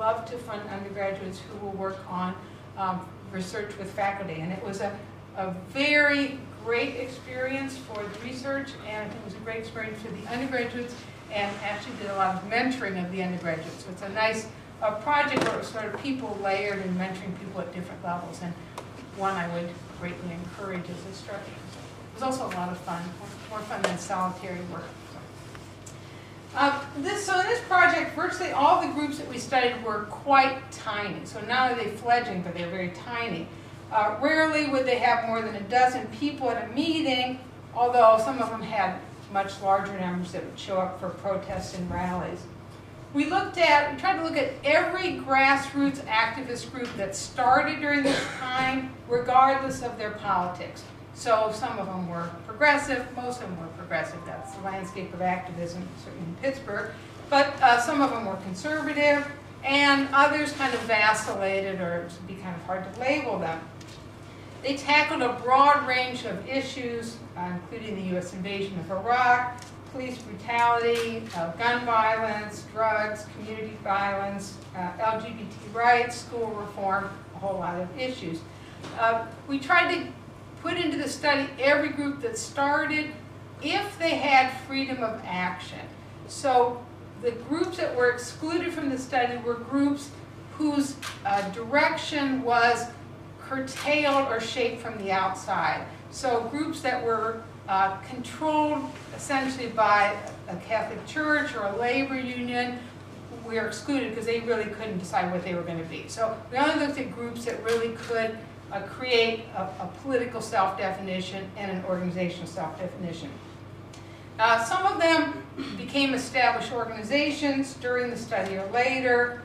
love to fund undergraduates who will work on research with faculty. And it was a very great experience for the research, and I think it was a great experience for the undergraduates, and actually did a lot of mentoring of the undergraduates. So it's a nice project where it was sort of people layered and mentoring people at different levels, and one I would greatly encourage as a structure. It was also a lot of fun, more fun than solitary work. In this project, virtually all the groups that we studied were quite tiny. So not only are they fledgling, but they're very tiny. Rarely would they have more than a dozen people at a meeting, although some of them had much larger numbers that would show up for protests and rallies. We tried to look at every grassroots activist group that started during this time, regardless of their politics. So some of them were progressive, most of them were progressive. That's the landscape of activism, certainly in Pittsburgh. But some of them were conservative, and others kind of vacillated, or it would be kind of hard to label them. They tackled a broad range of issues, including the U.S. invasion of Iraq, police brutality, gun violence, drugs, community violence, LGBT rights, school reform, a whole lot of issues. We tried to put into the study every group that started if they had freedom of action. So the groups that were excluded from the study were groups whose direction was curtailed or shaped from the outside. So groups that were controlled essentially by a Catholic church or a labor union, we are excluded because they really couldn't decide what they were going to be. So we only looked at groups that really could create a political self-definition and an organizational self-definition. Some of them became established organizations during the study or later.